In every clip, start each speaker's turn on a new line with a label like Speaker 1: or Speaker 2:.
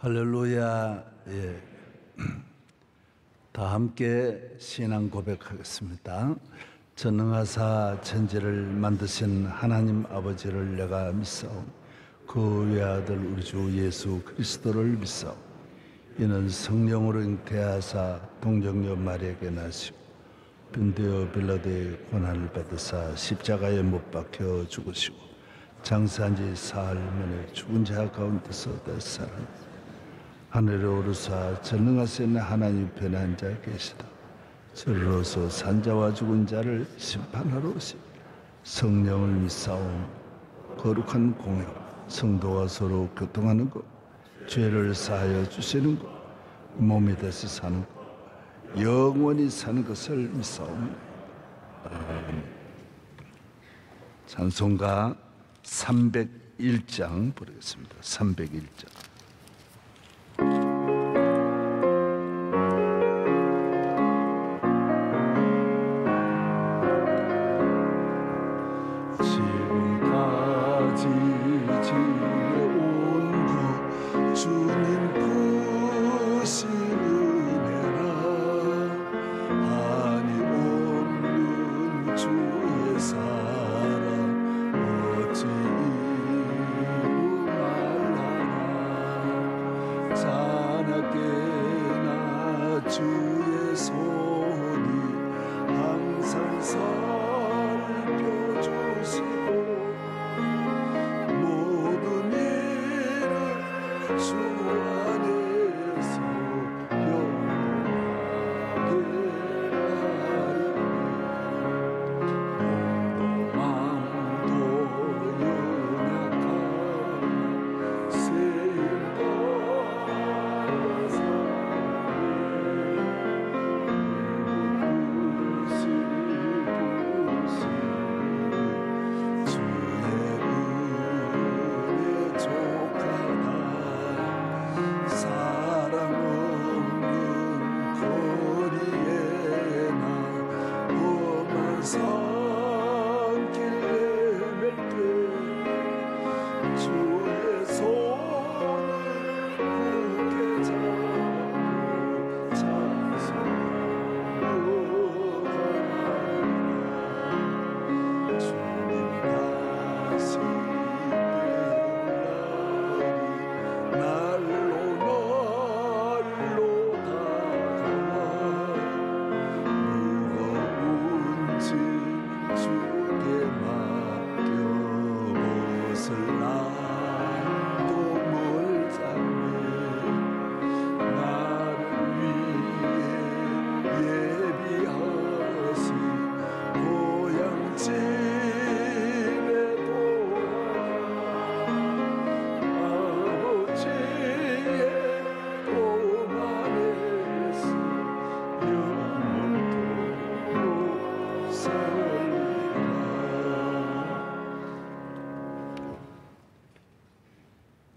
Speaker 1: 할렐루야. 예. 다 함께 신앙 고백하겠습니다. 전능하사 천지를 만드신 하나님 아버지를 내가 믿사오. 그 외아들 우리 주 예수 그리스도를 믿사오. 이는 성령으로 잉태하사 동정녀 마리아에게 나시고 본디오 빌라도의 고난을 받으사 십자가에 못 박혀 죽으시고 장사한 지 사흘 만에 죽은 자 가운데서 다시 살아났다. 하늘에 오르사 전능하신 하나님 편에 앉아 계시다. 저리로서 산자와 죽은 자를 심판하러 오시니 성령을 믿사오니 거룩한 공예와 성도가 서로 교통하는 것, 죄를 사하여 주시는 것, 몸이 돼서 사는 것, 영원히 사는 것을 믿사오니. 찬송가 301장 부르겠습니다. 301장.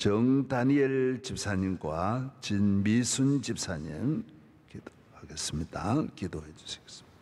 Speaker 1: 정다니엘 집사님과 진미순 집사님 기도하겠습니다. 기도해 주시겠습니다.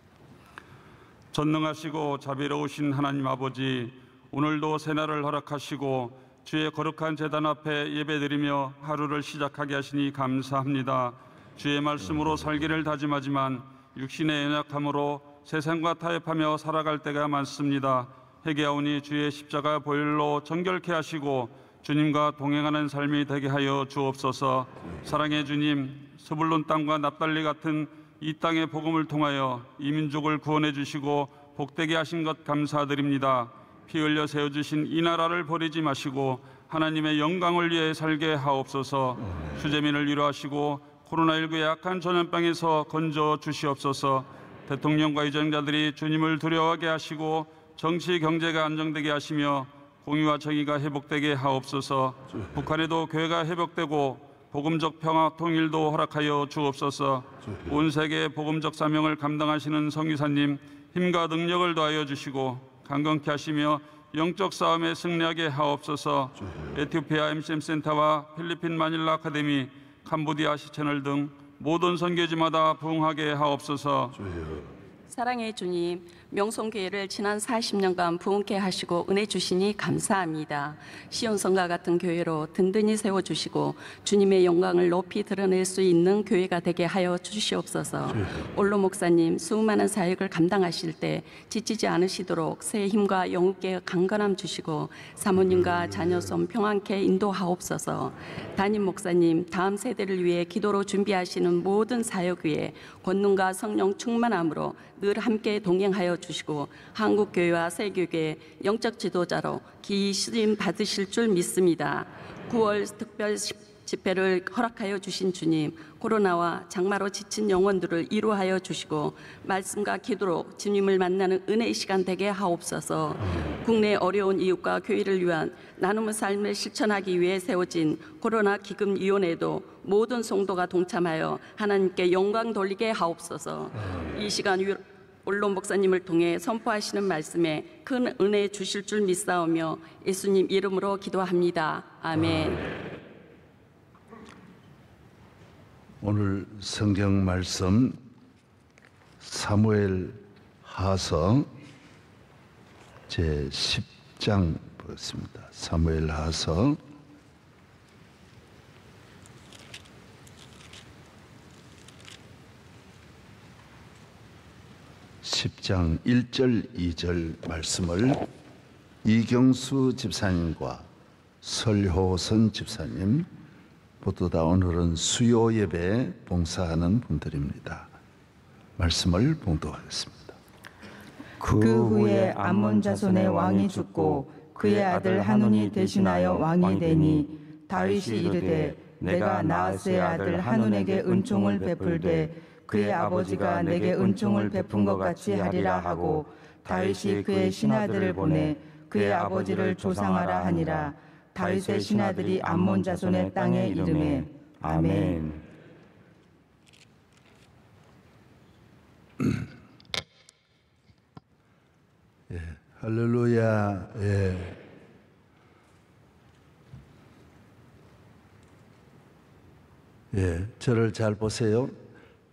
Speaker 2: 전능하시고 자비로우신 하나님 아버지, 오늘도 새날을 허락하시고 주의 거룩한 제단 앞에 예배드리며 하루를 시작하게 하시니 감사합니다. 주의 말씀으로 살기를 다짐하지만 육신의 연약함으로 세상과 타협하며 살아갈 때가 많습니다. 회개하오니 주의 십자가 보혈로 정결케 하시고 주님과 동행하는 삶이 되게 하여 주옵소서. 사랑의 주님, 스불론 땅과 납달리 같은 이 땅의 복음을 통하여 이 민족을 구원해 주시고 복되게 하신 것 감사드립니다. 피 흘려 세워주신 이 나라를 버리지 마시고 하나님의 영광을 위해 살게 하옵소서. 수재민을 위로하시고 코로나19의 악한 전염병에서 건져 주시옵소서. 대통령과 의정자들이 주님을 두려워하게 하시고 정치 경제가 안정되게 하시며 공의와 정의가 회복되게 하옵소서. 북한에도 교회가 회복되고 복음적 평화 통일도 허락하여 주옵소서. 온 세계의 복음적 사명을 감당하시는 성기사님 힘과 능력을 더하여 주시고 강건케 하시며 영적 싸움에 승리하게 하옵소서. 에티오피아 MCM 센터와 필리핀 마닐라 아카데미, 캄보디아 시채널 등 모든 선교지마다 부흥하게 하옵소서.
Speaker 3: 사랑의 주님, 명성교회를 지난 40년간 부흥케 하시고 은혜 주시니 감사합니다. 시온성과 같은 교회로 든든히 세워주시고 주님의 영광을 높이 드러낼 수 있는 교회가 되게 하여 주시옵소서. 올로 목사님 수많은 사역을 감당하실 때 지치지 않으시도록 새 힘과 영육의 강건함 주시고 사모님과 자녀손 평안케 인도하옵소서. 담임 목사님 다음 세대를 위해 기도로 준비하시는 모든 사역 위에 권능과 성령 충만함으로 늘 함께 동행하여 주시고 한국교회와 세교계 영적 지도자로 기심 받으실 줄 믿습니다. 9월 특별 집회를 허락하여 주신 주님, 코로나와 장마로 지친 영혼들을 위로하여 주시고 말씀과 기도로 주님을 만나는 은혜의 시간 되게 하옵소서. 국내 어려운 이웃과 교회를 위한 나눔의 삶을 실천하기 위해 세워진 코로나 기금위원회도 모든 성도가 동참하여 하나님께 영광 돌리게 하옵소서. 이 시간 올론 목사님을 통해 선포하시는 말씀에 큰 은혜 주실 줄 믿사오며 예수님 이름으로 기도합니다. 아멘.
Speaker 1: 오늘 성경 말씀 사무엘 하서 제 10장 보겠습니다. 사무엘 하서 10장 1절 2절 말씀을 이경수 집사님과 설효선 집사님 모두 다 오늘은 수요 예배 봉사하는 분들입니다. 말씀을 봉독하겠습니다.
Speaker 4: 그 후에 암몬 자손의 왕이 죽고 그의 아들 한운이 대신하여 왕이 되니 다윗이 이르되 내가 나하스의 아들 한운에게 은총을 베풀되 그의 아버지가 내게 은총을 베푼 것 같이 하리라 하고 다윗이 그의 신하들을 보내 그의 아버지를 조상하라 하니라. 다윗의 신하들이 암몬 자손의 땅에 이르매 아멘.
Speaker 1: 예, 할렐루야. 예. 예, 저를 잘 보세요.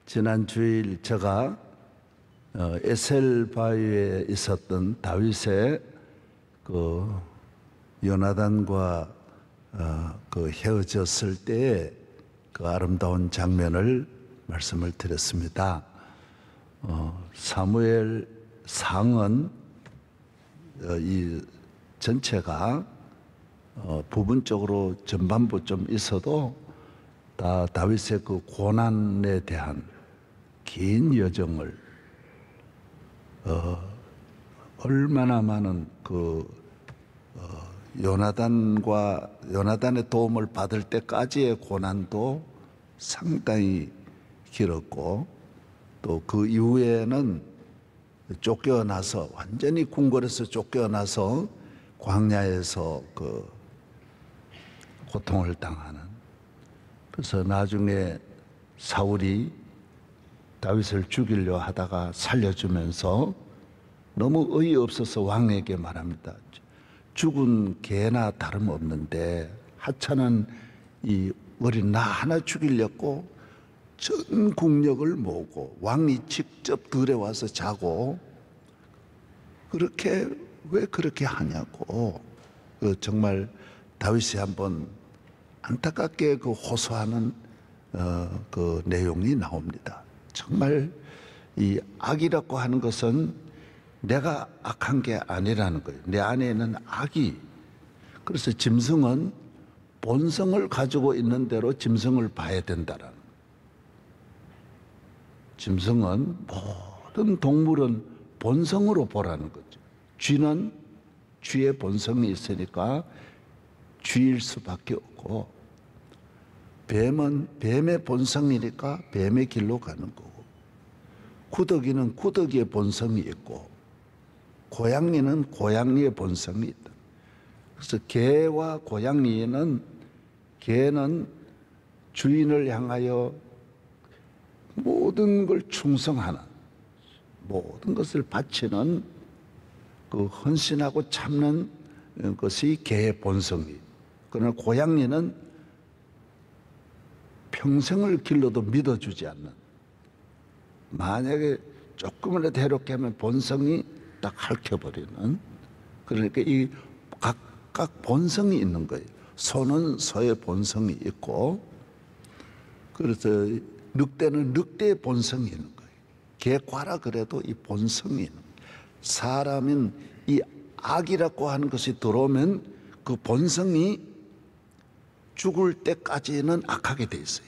Speaker 1: 지난 주일 제가 에셀 바위에 있었던 다윗의 그 요나단과 그 헤어졌을 때의 그 아름다운 장면을 말씀을 드렸습니다. 사무엘 상은 이 전체가 부분적으로 전반부 좀 있어도 다 다윗의 그 고난에 대한 긴 여정을 얼마나 많은 그 요나단의 도움을 받을 때까지의 고난도 상당히 길었고 또 그 이후에는 쫓겨나서 완전히 궁궐에서 쫓겨나서 광야에서 그 고통을 당하는. 그래서 나중에 사울이 다윗을 죽이려 하다가 살려주면서 너무 어이없어서 왕에게 말합니다. 죽은 개나 다름없는데 하찮은 이 어린 나 하나 죽이려고 전 국력을 모으고 왕이 직접 들에 와서 자고 그렇게 왜 그렇게 하냐고 정말 다윗이 한번 안타깝게 그 호소하는 그 내용이 나옵니다. 정말 이 악이라고 하는 것은 내가 악한 게 아니라는 거예요. 내 안에 있는 악이. 그래서 짐승은 본성을 가지고 있는 대로 짐승을 봐야 된다라는. 짐승은 모든 동물은 본성으로 보라는 거죠. 쥐는 쥐의 본성이 있으니까 쥐일 수밖에 없고, 뱀은 뱀의 본성이니까 뱀의 길로 가는 거고, 구더기는 구더기의 본성이 있고, 고양이는 고양이의 본성이 있다. 그래서 개와 고양이는, 개는 주인을 향하여 모든 걸 충성하는, 모든 것을 바치는 그 헌신하고 참는 것이 개의 본성이. 그러나 고양이는 평생을 길러도 믿어주지 않는, 만약에 조금이라도 해롭게 하면 본성이 딱 핥혀버리는, 그러니까 이 각각 본성이 있는 거예요. 소는 소의 본성이 있고, 그래서 늑대는 늑대의 본성이 있는 거예요. 개과라 그래도 이 본성이 있는 거예요. 사람은 이 악이라고 하는 것이 들어오면 그 본성이 죽을 때까지는 악하게 돼 있어요.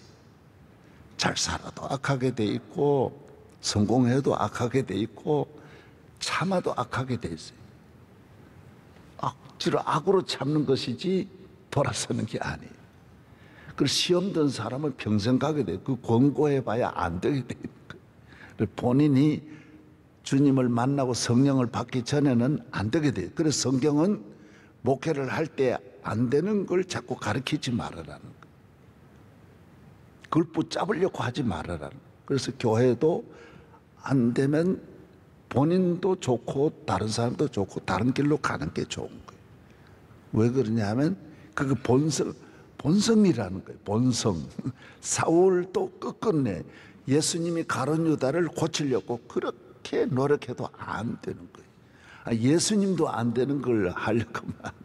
Speaker 1: 잘 살아도 악하게 돼 있고, 성공해도 악하게 돼 있고, 참아도 악하게 돼 있어요. 억지로 악으로 참는 것이지 돌아서는 게 아니에요. 그래서 시험 든 사람은 평생 가게 돼요. 그 권고해봐야 안 되게 돼 있는 거예요. 본인이 주님을 만나고 성령을 받기 전에는 안 되게 돼요. 그래서 성경은 목회를 할 때 안 되는 걸 자꾸 가르치지 말아라는 거예요. 그걸 붙잡으려고 하지 말아라는 거예요. 그래서 교회도 안 되면 본인도 좋고 다른 사람도 좋고 다른 길로 가는 게 좋은 거예요. 왜 그러냐면 그게 본성이라는 거예요. 본성. 사울도 끝끝내 예수님이 가룟 유다를 고치려고 그렇게 노력해도 안 되는 거예요. 예수님도 안 되는 걸 하려고 하면 안 돼.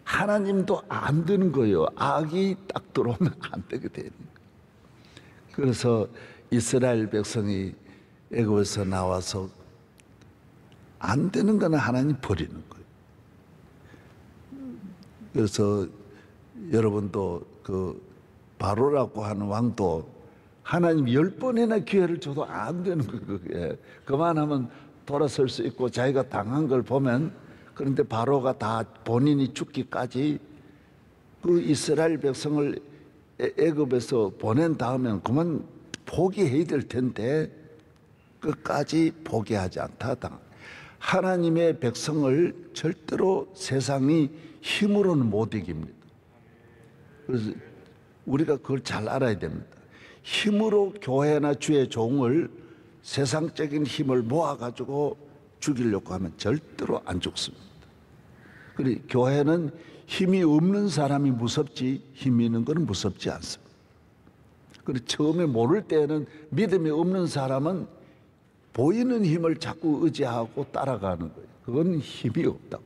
Speaker 1: 하나님도 안 되는 거예요. 악이 딱 들어오면 안 되게 되는 거예요. 그래서 이스라엘 백성이 애굽에서 나와서 안 되는 거는 하나님 버리는 거예요. 그래서 여러분도 그 바로라고 하는 왕도 하나님 10번이나 기회를 줘도 안 되는 거예요. 그만하면 돌아설 수 있고 자기가 당한 걸 보면, 그런데 바로가 다 본인이 죽기까지 그 이스라엘 백성을 애굽에서 보낸 다음엔 그만 포기해야 될 텐데 끝까지 포기하지 않다. 하나님의 백성을 절대로 세상이 힘으로는 못 이깁니다. 그래서 우리가 그걸 잘 알아야 됩니다. 힘으로 교회나 주의 종을 세상적인 힘을 모아가지고 죽이려고 하면 절대로 안 죽습니다. 그리고 교회는 힘이 없는 사람이 무섭지 힘이 있는 것은 무섭지 않습니다. 그리고 처음에 모를 때는 믿음이 없는 사람은 보이는 힘을 자꾸 의지하고 따라가는 거예요. 그건 힘이 없다고.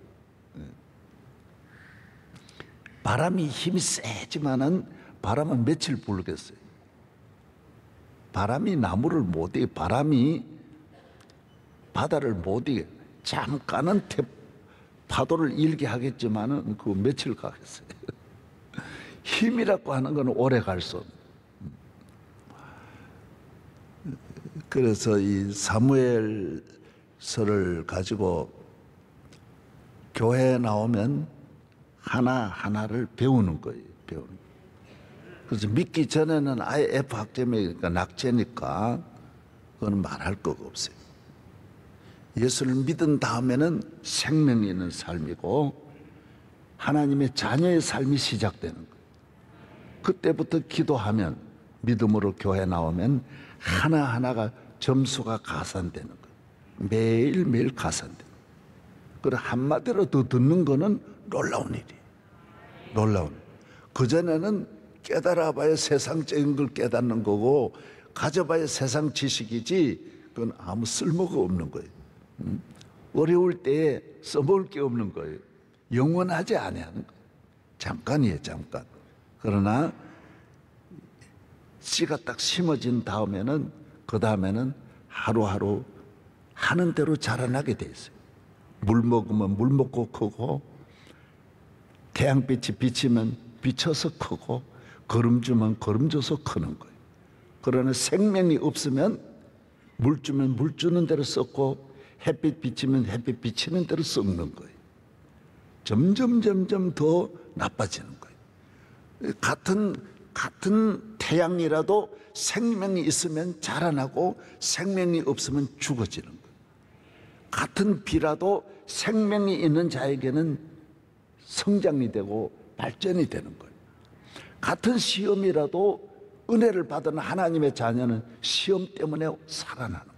Speaker 1: 바람이 힘이 세지만은 바람은 며칠 불겠어요. 바람이 나무를 못 이겨, 바람이 바다를 못 이겨. 잠깐은 파도를 일게 하겠지만은 그 며칠 가겠어요. 힘이라고 하는 건 오래 갈 수 없는. 그래서 이 사무엘서를 가지고 교회에 나오면 하나하나를 배우는 거예요. 배우는 거예요. 그래서 믿기 전에는 아예 F학점이니까 낙제니까 그건 말할 거가 없어요. 예수를 믿은 다음에는 생명이 있는 삶이고 하나님의 자녀의 삶이 시작되는 거예요. 그때부터 기도하면, 믿음으로 교회 나오면 하나하나가 점수가 가산되는 거예요. 매일매일 가산되는 거예요. 그리고 한마디로 더 듣는 거는 놀라운 일이에요. 놀라운 일. 그전에는 깨달아봐야 세상적인 걸 깨닫는 거고 가져봐야 세상 지식이지 그건 아무 쓸모가 없는 거예요. 어려울 때에 써먹을 게 없는 거예요. 영원하지 아니하는 거예요. 잠깐이에요, 잠깐. 그러나 씨가 딱 심어진 다음에는 그 다음에는 하루하루 하는 대로 자라나게 돼 있어요. 물 먹으면 물 먹고 크고, 태양빛이 비치면 비쳐서 크고, 거름 주면 거름 줘서 크는 거예요. 그러나 생명이 없으면 물 주면 물 주는 대로 썩고, 햇빛 비치면 햇빛 비치는 대로 썩는 거예요. 점점 더 나빠지는 거예요. 같은 태양이라도 생명이 있으면 자라나고 생명이 없으면 죽어지는 거예요. 같은 비라도 생명이 있는 자에게는 성장이 되고 발전이 되는 거예요. 같은 시험이라도 은혜를 받은 하나님의 자녀는 시험 때문에 살아나는 거예요.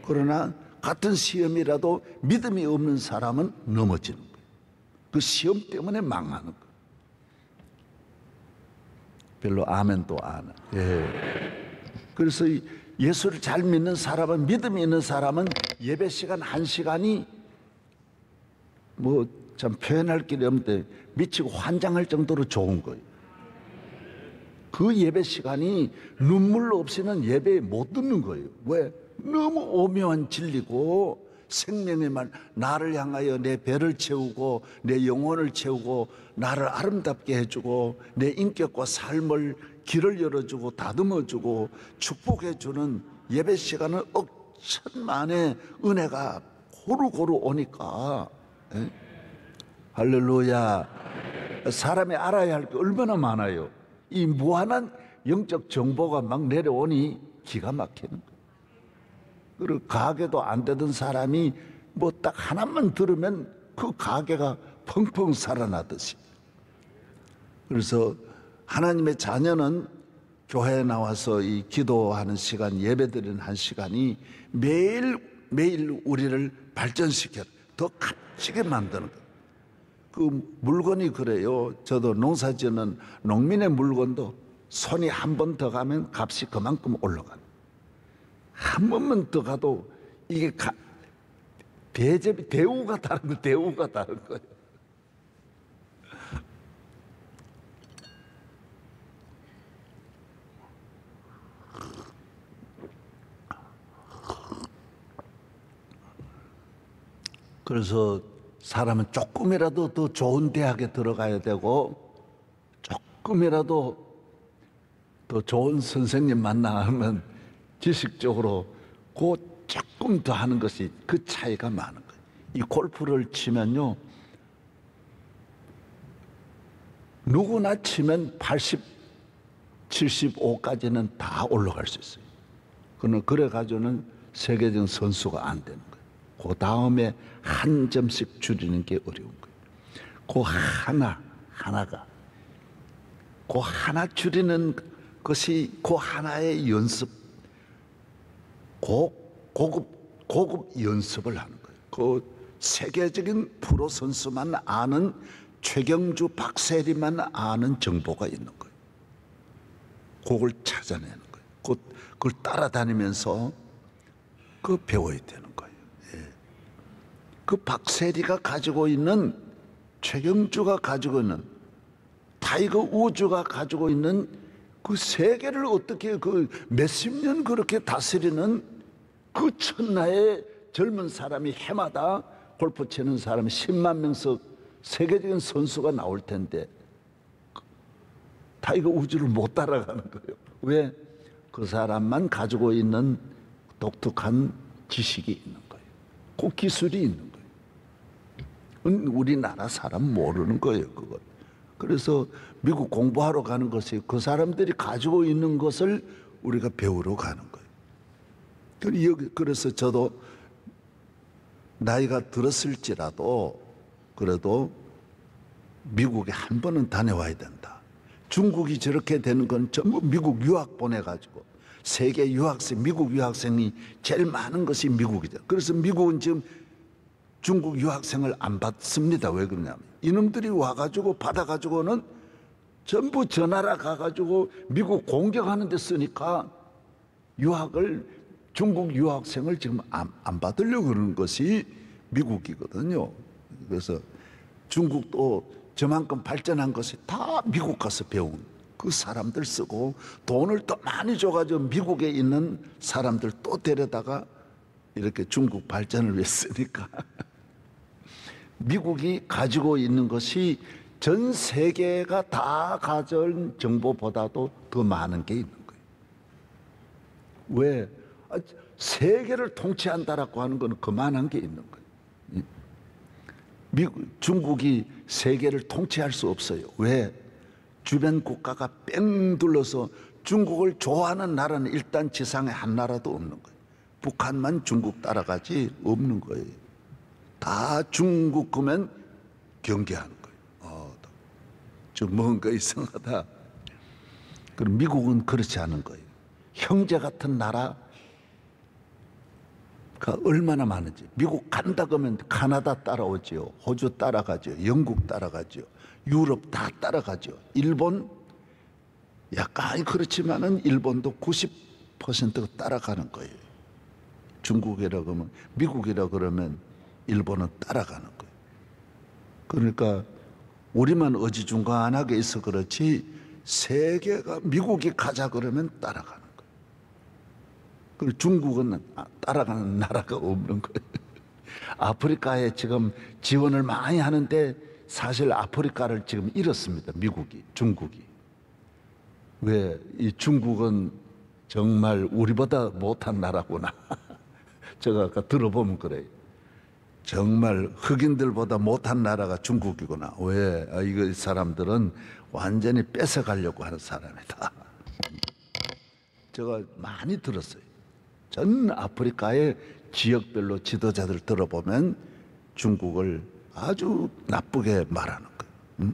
Speaker 1: 그러나 같은 시험이라도 믿음이 없는 사람은 넘어지는 거예요. 그 시험 때문에 망하는 거예요. 별로 아멘도 안 해요. 예. 그래서 예수를 잘 믿는 사람은, 믿음이 있는 사람은 예배 시간 1시간이 뭐 참 표현할 길이 없는데 미치고 환장할 정도로 좋은 거예요. 그 예배 시간이 눈물 없이는 예배에 못 듣는 거예요. 왜? 너무 오묘한 진리고 생명의 말, 나를 향하여 내 배를 채우고 내 영혼을 채우고 나를 아름답게 해주고 내 인격과 삶을 길을 열어주고 다듬어주고 축복해주는 예배 시간은 억천만의 은혜가 고루고루 오니까, 에? 할렐루야. 사람이 알아야 할 게 얼마나 많아요. 이 무한한 영적 정보가 막 내려오니 기가 막히는 거예요. 그리고 가게도 안 되던 사람이 뭐 딱 하나만 들으면 그 가게가 펑펑 살아나듯이. 그래서 하나님의 자녀는 교회에 나와서 이 기도하는 시간, 예배드리는 한 시간이 매일 우리를 발전시켜 더 값지게 만드는 거예요. 그 물건이 그래요. 저도 농사 짓는 농민의 물건도 손이 한 번 더 가면 값이 그만큼 올라가요. 한 번만 더 가도 이게 대우가 다른 거예요. 대우가 다른 거예요. 그래서 사람은 조금이라도 더 좋은 대학에 들어가야 되고 조금이라도 더 좋은 선생님 만나면 지식적으로 그 조금 더 하는 것이 그 차이가 많은 거예요. 이 골프를 치면요, 누구나 치면 80, 75까지는 다 올라갈 수 있어요. 그래가지고는 세계적 선수가 안 되는 거예요. 그 다음에 한 점씩 줄이는 게 어려운 거예요. 그 하나가 그 하나 줄이는 것이 그 하나의 연습, 고급 연습을 하는 거예요. 그 세계적인 프로 선수만 아는, 최경주, 박세리만 아는 정보가 있는 거예요. 그걸 찾아내는 거예요. 그걸 따라다니면서 배워야 되는 거예요. 예. 그 박세리가 가지고 있는, 최경주가 가지고 있는, 타이거 우즈가 가지고 있는 그 세계를 어떻게 몇십 년 그렇게 다스리는 그 천하의 젊은 사람이 해마다 골프 치는 사람이 10만 명씩 세계적인 선수가 나올 텐데 타이거 우즈를 못 따라가는 거예요. 왜? 그 사람만 가지고 있는 독특한 지식이 있는 거예요. 그 기술이 있는 거예요. 우리나라 사람 모르는 거예요, 그걸. 그래서 미국 공부하러 가는 것이 그 사람들이 가지고 있는 것을 우리가 배우러 가는 거예요. 그래서 저도 나이가 들었을지라도 그래도 미국에 한 번은 다녀와야 된다. 중국이 저렇게 되는 건 전부 미국 유학 보내가지고 세계 유학생, 미국 유학생이 제일 많은 것이 미국이죠. 그래서 미국은 지금 중국 유학생을 안 받습니다. 왜 그러냐면 이놈들이 와가지고 받아가지고는 전부 저 나라 가가지고 미국 공격하는 데 쓰니까 중국 유학생을 지금 안 받으려고 그러는 것이 미국이거든요. 그래서 중국도 저만큼 발전한 것이 다 미국 가서 배운 그 사람들 쓰고 돈을 또 많이 줘가지고 미국에 있는 사람들 또 데려다가 이렇게 중국 발전을 위해 쓰니까 미국이 가지고 있는 것이 전 세계가 다 가진 정보보다도 더 많은 게 있는 거예요. 왜? 세계를 통치한다라고 하는 건 그만한 게 있는 거예요. 중국이 세계를 통치할 수 없어요. 왜? 주변 국가가 뺑 둘러서 중국을 좋아하는 나라는 일단 지상에 한 나라도 없는 거예요. 북한만 중국 따라가지 없는 거예요. 다 중국 거면 경계하는 거예요. 좀 뭔가 이상하다. 그럼 미국은 그렇지 않은 거예요. 형제 같은 나라가 얼마나 많은지. 미국 간다 그러면 카나다 따라오지요. 호주 따라가죠. 영국 따라가죠. 유럽 다 따라가죠. 일본 약간 그렇지만은 일본도 퍼센트가 따라가는 거예요. 중국이라 그러면, 미국이라 그러면 일본은 따라가는 거예요. 그러니까 우리만 어지중간하게 있어 그렇지 세계가 미국이 가자 그러면 따라가는 거예요. 그리고 중국은 따라가는 나라가 없는 거예요. 아프리카에 지금 지원을 많이 하는데 사실 아프리카를 지금 잃었습니다. 미국이, 중국이. 왜? 이 중국은 정말 우리보다 못한 나라구나. 제가 아까 들어보면 그래요. 정말 흑인들보다 못한 나라가 중국이구나. 왜? 이 사람들은 완전히 뺏어가려고 하는 사람이다. 제가 많이 들었어요. 전 아프리카의 지역별로 지도자들 들어보면 중국을 아주 나쁘게 말하는 거예요.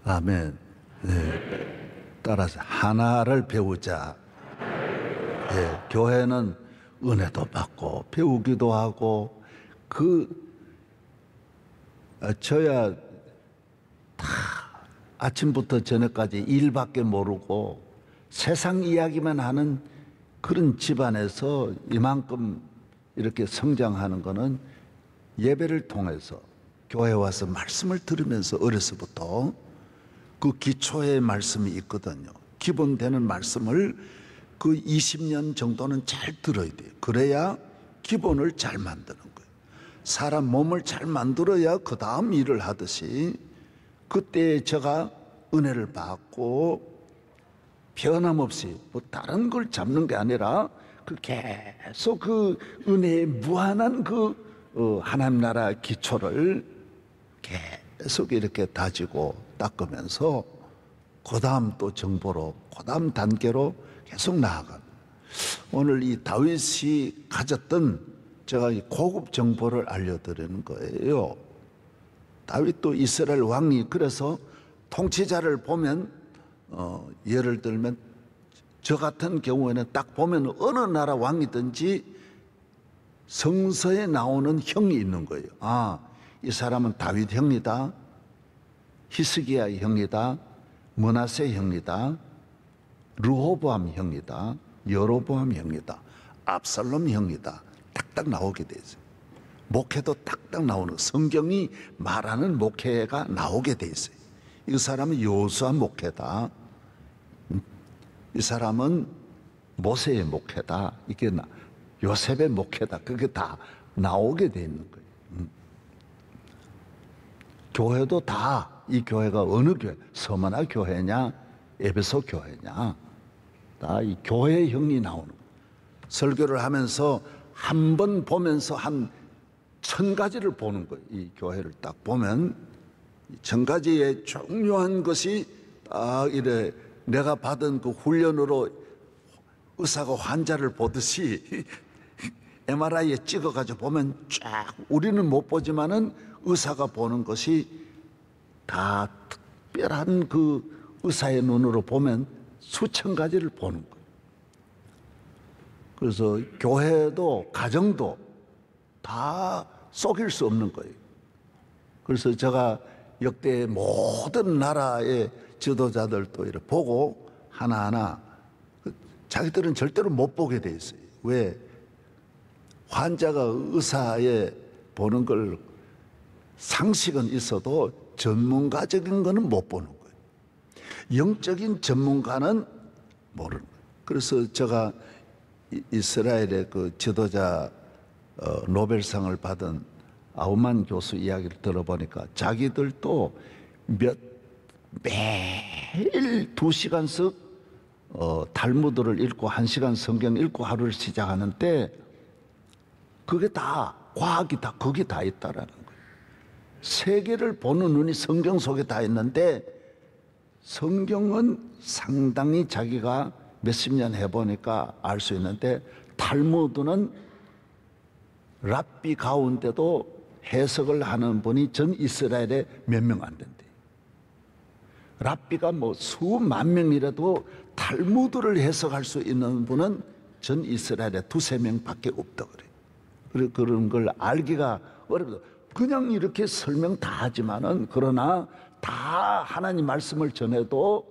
Speaker 1: 아멘. 네. 따라서 하나를 배우자. 예, 교회는 은혜도 받고 배우기도 하고 저야 다 아침부터 저녁까지 일밖에 모르고 세상 이야기만 하는 그런 집안에서 이만큼 이렇게 성장하는 거는 예배를 통해서 교회 와서 말씀을 들으면서 어려서부터 그 기초의 말씀이 있거든요. 기본 되는 말씀을 그 20년 정도는 잘 들어야 돼요. 그래야 기본을 잘 만드는 거예요. 사람 몸을 잘 만들어야 그 다음 일을 하듯이 그때 제가 은혜를 받고 변함없이 뭐 다른 걸 잡는 게 아니라 그 계속 그 은혜의 무한한 하나님 나라 기초를 계속 이렇게 다지고 닦으면서 그 다음 또 정보로 그 다음 단계로 계속 나아가는 오늘 이 다윗이 가졌던 제가 이 고급 정보를 알려드리는 거예요. 다윗도 이스라엘 왕이 그래서 통치자를 보면 예를 들면 저 같은 경우에는 딱 보면 어느 나라 왕이든지 성서에 나오는 형이 있는 거예요. 아, 이 사람은 다윗 형이다, 히스기야 형이다, 므낫세 형이다, 르호보암 형이다, 여로보암 형이다, 압살롬 형이다. 딱딱 나오게 돼 있어요. 목회도 딱딱 나오는 성경이 말하는 목회가 나오게 돼 있어요. 이 사람은 여호수아 목회다, 이 사람은 모세의 목회다, 이게 요셉의 목회다. 그게 다 나오게 돼 있는 거예요. 교회도 다 이 교회가 어느 교회, 서머나 교회냐, 에베소 교회냐, 다 이 교회형이 나오는 거예요. 설교를 하면서 한 번 보면서 한 1000가지를 보는 거예요. 이 교회를 딱 보면 1000가지의 중요한 것이 딱 이래 내가 받은 그 훈련으로 의사가 환자를 보듯이 MRI에 찍어가지고 보면 쫙 우리는 못 보지만은 의사가 보는 것이 다 특별한 그 의사의 눈으로 보면 수천 가지를 보는 거예요. 그래서 교회도 가정도 다 속일 수 없는 거예요. 그래서 제가 역대 모든 나라의 지도자들도 이렇게 보고 하나하나 자기들은 절대로 못 보게 돼 있어요. 왜? 환자가 의사에 보는 걸 상식은 있어도 전문가적인 거는 못 보는 거예요. 영적인 전문가는 모르는 거예요. 그래서 제가 이스라엘의 그 지도자 노벨상을 받은 아우만 교수 이야기를 들어보니까 자기들도 매일 2시간씩 탈무드를 읽고 1시간 성경 읽고 하루를 시작하는데 그게 다 과학이 다 거기 다 있다라는 거예요. 세계를 보는 눈이 성경 속에 다 있는데 성경은 상당히 자기가 몇십 년 해보니까 알 수 있는데 탈무드는 랍비 가운데도 해석을 하는 분이 전 이스라엘에 몇 명 안 된대. 랍비가 뭐 수만 명이라도 탈무드를 해석할 수 있는 분은 전 이스라엘에 2-3명밖에 없다 그래. 그런 걸 알기가 어렵다. 그냥 이렇게 설명 다 하지만은 그러나 다 하나님 말씀을 전해도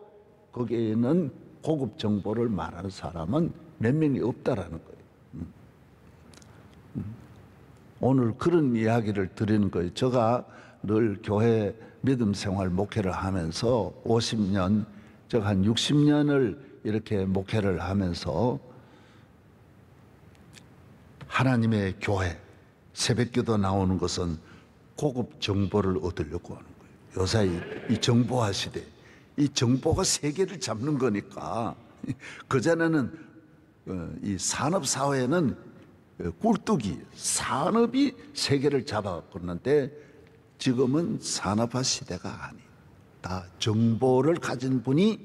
Speaker 1: 거기에는 고급 정보를 말하는 사람은 몇 명이 없다라는 거예요. 오늘 그런 이야기를 드리는 거예요. 제가 늘 교회 믿음 생활 목회를 하면서 50년, 즉 한 60년을 이렇게 목회를 하면서 하나님의 교회, 새벽기도 나오는 것은 고급 정보를 얻으려고 하는 거예요. 요새 이 정보화 시대, 이 정보가 세계를 잡는 거니까 그전에는 이 산업사회는 꿀뚝이, 산업이 세계를 잡아갔는데 지금은 산업화 시대가 아니에요. 다 정보를 가진 분이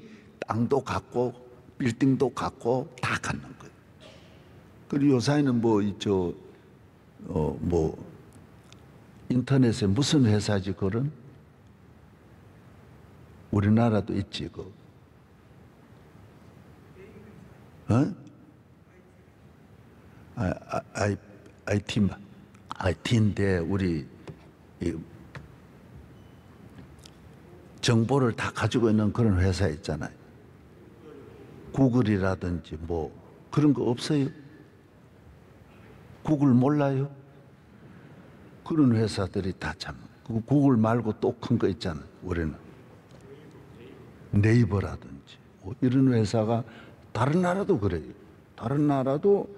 Speaker 1: 땅도 갖고 빌딩도 갖고 다 갖는 거예요. 그리고 요새는 인터넷에 무슨 회사지 그런? 우리나라도 있지 그. IT인데 우리 정보를 다 가지고 있는 그런 회사 있잖아요. 구글이라든지 뭐 그런 거 없어요? 구글 몰라요? 그런 회사들이 다 참. 구글 말고 또 큰 거 있잖아요. 우리는 네이버라든지 뭐 이런 회사가 다른 나라도 그래요. 다른 나라도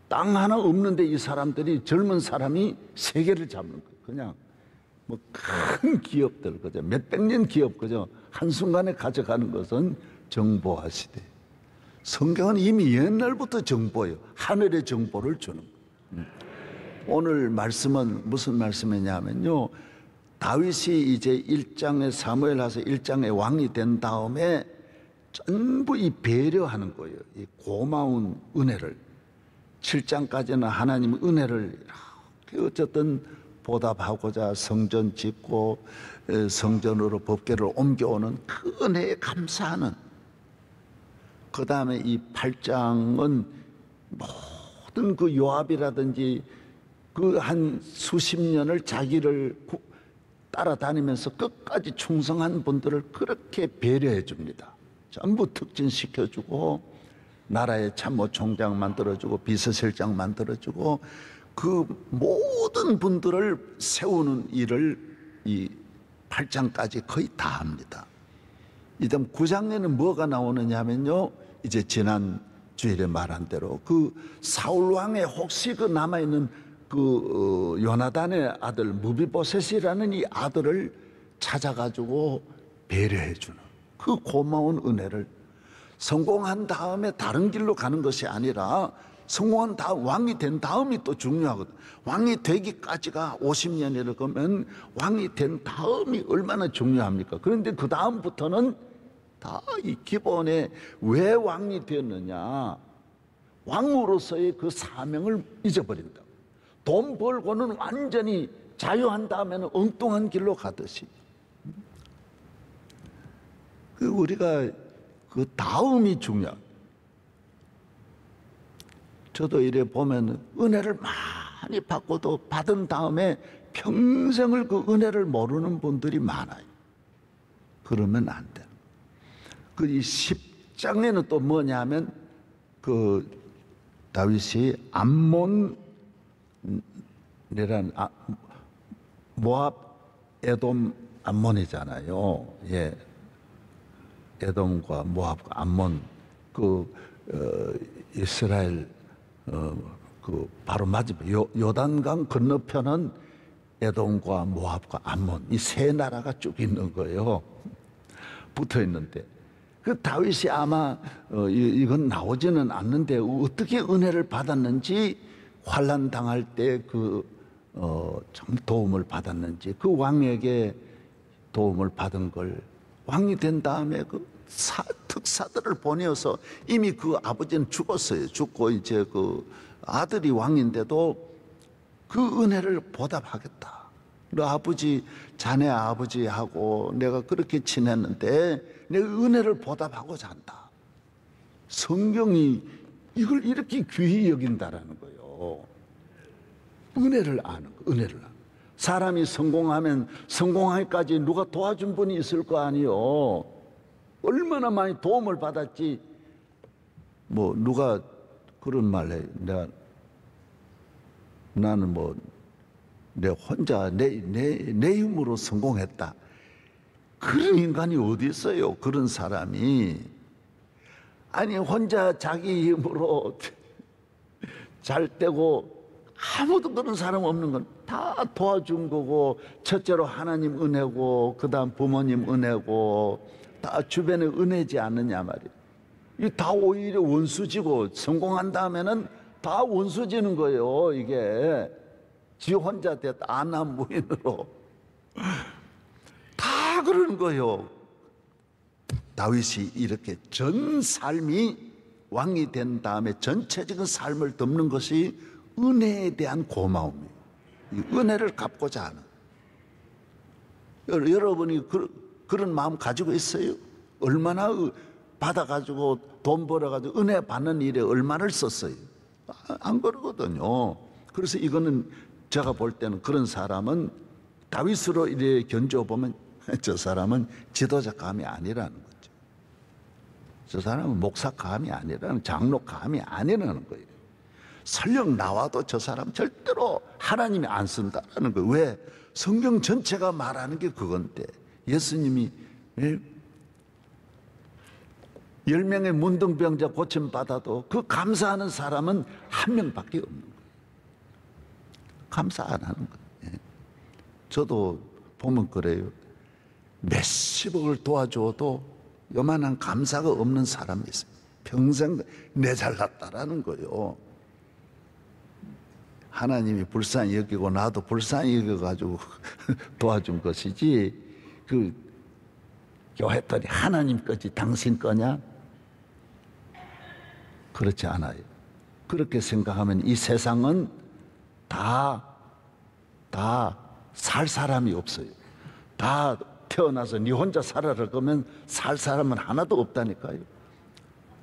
Speaker 1: 땅 하나 없는데 이 사람들이 젊은 사람이 세계를 잡는 거예요. 그냥 뭐 큰 기업들 그죠? 몇백 년 기업 그죠? 한순간에 가져가는 것은 정보화 시대. 성경은 이미 옛날부터 정보예요. 하늘의 정보를 주는 거예요. 오늘 말씀은 무슨 말씀이냐면요. 다윗이 이제 1장에 사무엘하서 1장에 왕이 된 다음에 전부 이 배려하는 거예요. 이 고마운 은혜를 7장까지는 하나님의 은혜를 이렇게 어쨌든 보답하고자 성전 짓고 성전으로 법궤를 옮겨오는 그 은혜에 감사하는. 그 다음에 이 8장은 모든 그 요압이라든지 그 한 수십 년을 자기를 따라다니면서 끝까지 충성한 분들을 그렇게 배려해 줍니다. 전부 특진시켜주고 나라의 참모총장 만들어주고 비서실장 만들어주고 그 모든 분들을 세우는 일을 이 8장까지 거의 다 합니다. 이다음 9장에는 뭐가 나오느냐 하면요. 이제 지난 주일에 말한 대로 그 사울 왕의 혹시 그 남아있는 그 요나단의 아들 무비보셋이라는 이 아들을 찾아가지고 배려해 주는 그 고마운 은혜를 성공한 다음에 다른 길로 가는 것이 아니라 성공한 다음 왕이 된 다음이 또 중요하거든. 왕이 되기까지가 50년이라 그러면 왕이 된 다음이 얼마나 중요합니까? 그런데 그 다음부터는 다 이 기본에 왜 왕이 되었느냐, 왕으로서의 그 사명을 잊어버린다. 돈 벌고는 완전히 자유한 다음에는 엉뚱한 길로 가듯이. 우리가 그 다음이 중요해. 저도 이래 보면 은혜를 많이 받고도 받은 다음에 평생을 그 은혜를 모르는 분들이 많아요. 그러면 안 돼. 그 10장에는 또 뭐냐면 그 다윗이 암몬이란 모압 에돔 암몬이잖아요. 예. 에돔과 모압과 암몬 이스라엘 그 바로 맞으면 요단강 건너편은 에돔과 모압과 암몬 이 세 나라가 쭉 있는 거예요. 붙어 있는데 그 다윗이 아마 이건 나오지는 않는데 어떻게 은혜를 받았는지 환난 당할 때 참 도움을 받았는지 그 왕에게 도움을 받은 걸 왕이 된 다음에 그 특사들을 보내어서 이미 그 아버지는 죽었어요. 죽고 이제 그 아들이 왕인데도 그 은혜를 보답하겠다. 너 아버지, 자네 아버지하고 내가 그렇게 지냈는데 내 은혜를 보답하고자 한다. 성경이 이걸 이렇게 귀히 여긴다라는 거예요. 은혜를 아는 거, 은혜를 아는 거. 사람이 성공하면 성공하기까지 누가 도와준 분이 있을 거 아니요. 얼마나 많이 도움을 받았지. 뭐 누가 그런 말 해. 나는 뭐 내 혼자 내 힘으로 성공했다. 그런 인간이 어디 있어요? 그런 사람이. 아니 혼자 자기 힘으로 잘 되고 아무도 그런 사람 없는 건 다 도와준 거고, 첫째로 하나님 은혜고, 그 다음 부모님 은혜고, 다 주변에 은혜지 않느냐 말이에요. 이 다 오히려 원수지고, 성공한 다음에는 다 원수지는 거예요. 이게 지 혼자 됐다 안하무인으로 다 그러는 거예요. 다윗이 이렇게 전 삶이 왕이 된 다음에 전체적인 삶을 덮는 것이 은혜에 대한 고마움이에요. 이 은혜를 갚고자 하는. 여러분이 그런 마음 가지고 있어요? 얼마나 받아가지고 돈 벌어가지고 은혜 받는 일에 얼마를 썼어요? 안 그러거든요. 그래서 이거는 제가 볼 때는 그런 사람은 다윗으로 이래 견줘보면 저 사람은 지도자감이 아니라는 거죠. 저 사람은 목사감이 아니라는, 장로감이 아니라는 거예요. 설령 나와도 저 사람 절대로 하나님이 안 쓴다라는 거예요. 왜? 성경 전체가 말하는 게 그건데, 예수님이 10명의 문둥병자 고침받아도 그 감사하는 사람은 한 명밖에 없는 거예요. 감사 안 하는 거예요. 저도 보면 그래요. 몇십억을 도와줘도 요만한 감사가 없는 사람이 있어요. 평생 내 잘났다라는 거예요. 하나님이 불쌍히 여기고 나도 불쌍히 여겨가지고 도와준 것이지, 그 교회들이 하나님 거지 당신 거냐? 그렇지 않아요. 그렇게 생각하면 이 세상은 다 살 사람이 없어요. 다 태어나서 네 혼자 살아라 그러면 살 사람은 하나도 없다니까요.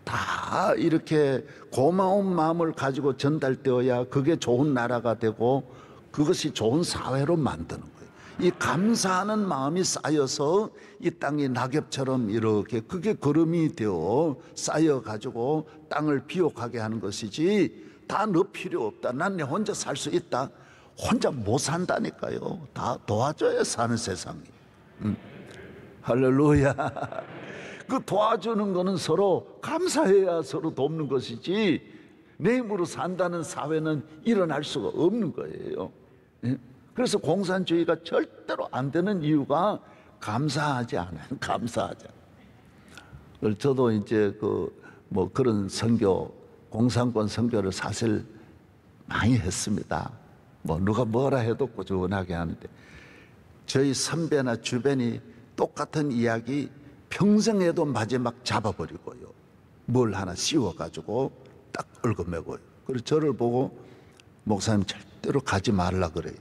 Speaker 1: 다 이렇게 고마운 마음을 가지고 전달되어야 그게 좋은 나라가 되고 그것이 좋은 사회로 만드는 거예요. 이 감사하는 마음이 쌓여서 이 땅이 낙엽처럼 이렇게 그게 거름이 되어 쌓여가지고 땅을 비옥하게 하는 것이지, 다 너 필요 없다, 난 내 혼자 살 수 있다, 혼자 못 산다니까요. 다 도와줘야 사는 세상이. 할렐루야. 그 도와주는 거는 서로 감사해야 서로 돕는 것이지, 내 힘으로 산다는 사회는 일어날 수가 없는 거예요. 그래서 공산주의가 절대로 안 되는 이유가 감사하지 않아요. 감사하지 않아요. 저도 이제 뭐 그런 선교, 공산권 선교를 사실 많이 했습니다. 뭐 누가 뭐라 해도 꾸준하게 하는데, 저희 선배나 주변이 똑같은 이야기 평생 해도 마지막 잡아버리고요. 뭘 하나 씌워가지고 딱 얽어매고요. 그래서 저를 보고 목사님 절대로 가지 말라 그래요.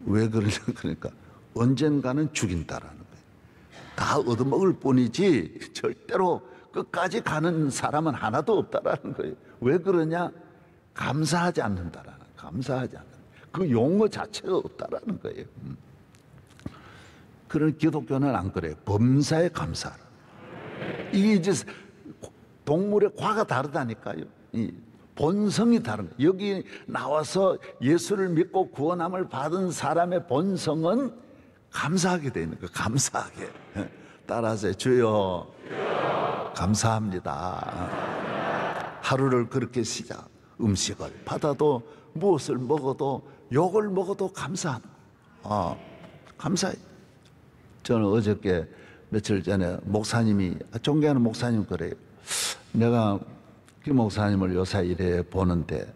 Speaker 1: 왜 그러냐 그러니까 언젠가는 죽인다라는 거예요. 다 얻어먹을 뿐이지 절대로 끝까지 가는 사람은 하나도 없다라는 거예요. 왜 그러냐? 감사하지 않는다라는, 감사하지 않는 그 용어 자체가 없다라는 거예요. 그런 기독교는 안 그래요. 범사에 감사하라. 이게 이제 동물의 과가 다르다니까요. 이 본성이 다른 거예요. 여기 나와서 예수를 믿고 구원함을 받은 사람의 본성은 감사하게 되어 있는 거예요. 감사하게. 따라서 주여 감사합니다. 하루를 그렇게 시작. 음식을 받아도 무엇을 먹어도 욕을 먹어도 감사하는 거예요. 감사해. 저는 어저께 며칠 전에 목사님이, 존경하는 목사님 그래요. 내가 김 목사님을 요새 이래 보는데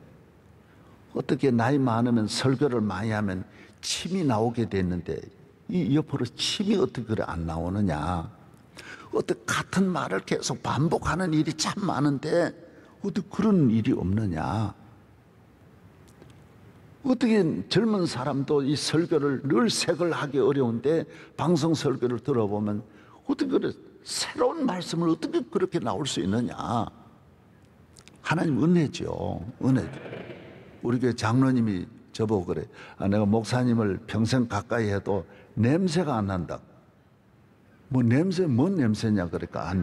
Speaker 1: 어떻게 나이 많으면 설교를 많이 하면 침이 나오게 됐는데 이 옆으로 침이 어떻게 그래 안 나오느냐. 어떻게 같은 말을 계속 반복하는 일이 참 많은데 어떻게 그런 일이 없느냐. 어떻게 젊은 사람도 이 설교를 늘 색을 하기 어려운데 방송 설교를 들어보면 어떻게 그래 새로운 말씀을 어떻게 그렇게 나올 수 있느냐. 하나님 은혜죠. 은혜죠. 우리 교회 장로님이 저보고 그래. 내가 목사님을 평생 가까이 해도 냄새가 안 난다. 뭐 냄새, 뭔 냄새냐 그러니까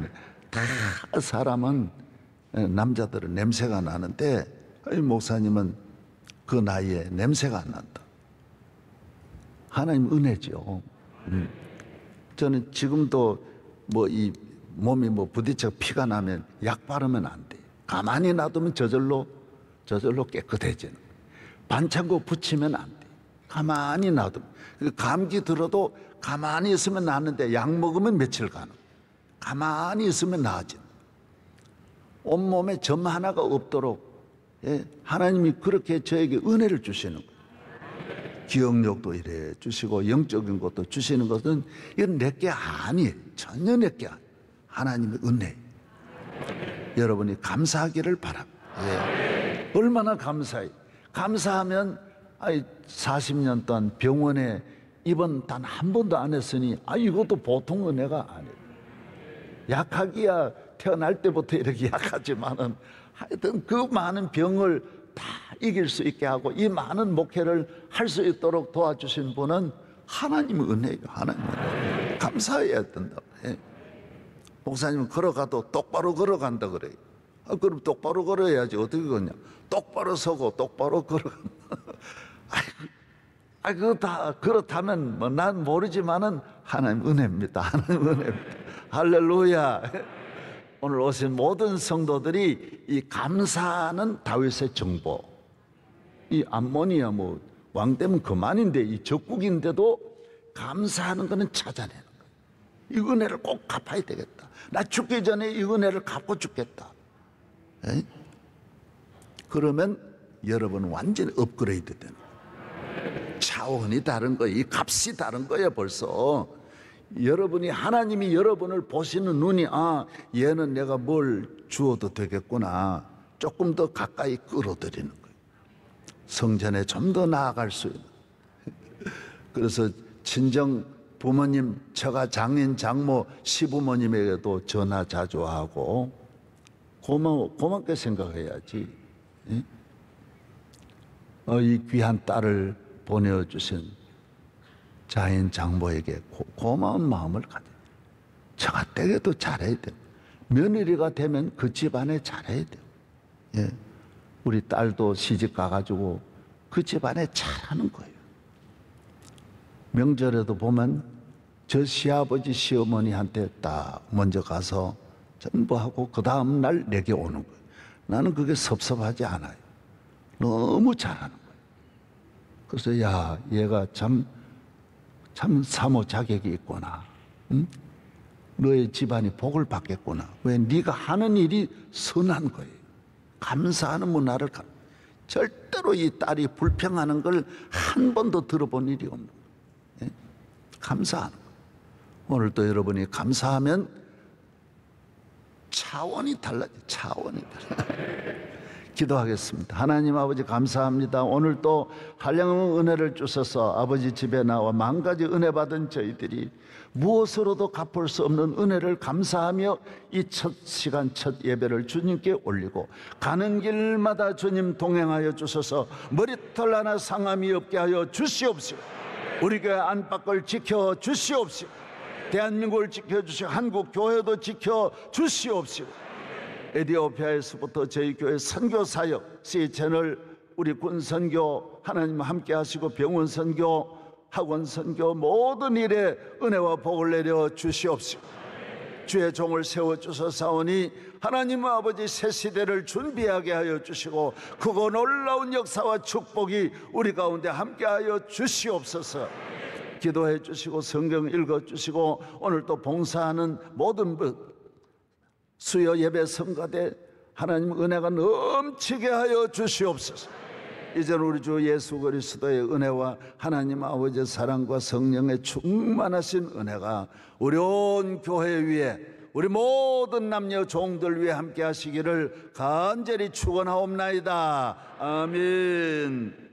Speaker 1: 다 사람은, 남자들은 냄새가 나는데 목사님은 그 나이에 냄새가 안 난다. 하나님 은혜죠. 저는 지금도 뭐 이 몸이 뭐 부딪혀 피가 나면 약 바르면 안 돼. 가만히 놔두면 저절로 깨끗해지는. 반창고 붙이면 안 돼. 가만히 놔두면. 감기 들어도 가만히 있으면 낫는데 약 먹으면 며칠 가는. 가만히 있으면 나아진. 온몸에 점 하나가 없도록 하나님이 그렇게 저에게 은혜를 주시는 거예요. 기억력도 이래 주시고 영적인 것도 주시는 것은 이건 내게 아니에요. 전혀 내게 아니에요. 하나님의 은혜. 여러분이 감사하기를 바랍니다. 얼마나 감사해요. 감사하면 40년 동안 병원에 입원 단 한 번도 안 했으니 이것도 보통 은혜가 아니에요. 약하기야 태어날 때부터 이렇게 약하지만은 하여튼 그 많은 병을 다 이길 수 있게 하고 이 많은 목회를 할 수 있도록 도와주신 분은 하나님의 은혜예요. 하나님의 은혜. 감사해야 된다. 목사님은 걸어가도 똑바로 걸어간다 그래요. 그럼 똑바로 걸어야지 어떻게 걷냐. 똑바로 서고 똑바로 걸어간다. 그거 다 그렇다면 뭐 난 모르지만은 하나님 은혜입니다. 하나님 은혜입니다. 할렐루야. 오늘 오신 모든 성도들이 이 감사하는 다윗의 정보, 이 암몬이야 뭐 왕 되면 그만인데 이 적국인데도 감사하는 거는 찾아내는 거예요. 이 은혜를 꼭 갚아야 되겠다. 나 죽기 전에 이 은혜를 갚고 죽겠다. 그러면 여러분은 완전히 업그레이드 되는 거예요. 차원이 다른 거예요. 이 값이 다른 거예요. 벌써 여러분이, 하나님이 여러분을 보시는 눈이 얘는 내가 뭘 주어도 되겠구나, 조금 더 가까이 끌어들이는 거예요. 성전에 좀 더 나아갈 수 있는. 그래서 친정 부모님, 처가 장인 장모 시부모님에게도 전화 자주 하고 고맙게 생각해야지. 이 귀한 딸을 보내주신 자인 장모에게 고마운 마음을 가져요. 처가 댁에도 잘해야 돼요. 며느리가 되면 그 집안에 잘해야 돼요. 우리 딸도 시집 가가지고 그 집안에 잘하는 거예요. 명절에도 보면 저 시아버지 시어머니한테 딱 먼저 가서 전부하고 그 다음 날 내게 오는 거예요. 나는 그게 섭섭하지 않아요. 너무 잘하는 거예요. 그래서 야, 얘가 참 사모 자격이 있구나. 응? 너의 집안이 복을 받겠구나. 왜? 네가 하는 일이 선한 거예요. 감사하는 문화를 절대로 이 딸이 불평하는 걸 한 번도 들어본 일이 없는 거예요. 감사하는 거예요. 오늘도 여러분이 감사하면 차원이 달라져요. 차원이 달라져요. 기도하겠습니다. 하나님 아버지 감사합니다. 오늘 또 한량의 은혜를 주셔서 아버지 집에 나와 만 가지 은혜 받은 저희들이 무엇으로도 갚을 수 없는 은혜를 감사하며 이 첫 시간 첫 예배를 주님께 올리고 가는 길마다 주님 동행하여 주셔서 머리털 하나 상함이 없게 하여 주시옵시고 우리 교회 안팎을 지켜 주시옵시고 대한민국을 지켜주시고 한국 교회도 지켜 주시옵시고 에티오피아에서부터 저희 교회 선교 사역, C채널, 우리 군 선교 하나님 함께 하시고 병원 선교, 학원 선교 모든 일에 은혜와 복을 내려 주시옵시고 주의 종을 세워주셔사오니 하나님 아버지 새 시대를 준비하게 하여 주시고 크고 놀라운 역사와 축복이 우리 가운데 함께하여 주시옵소서. 기도해 주시고 성경 읽어주시고 오늘 또 봉사하는 모든 수요 예배 성가대 하나님 은혜가 넘치게 하여 주시옵소서. 이제는 우리 주 예수 그리스도의 은혜와 하나님 아버지의 사랑과 성령의 충만하신 은혜가 우리 온 교회 위에 우리 모든 남녀 종들 위에 함께 하시기를 간절히 축원하옵나이다. 아멘.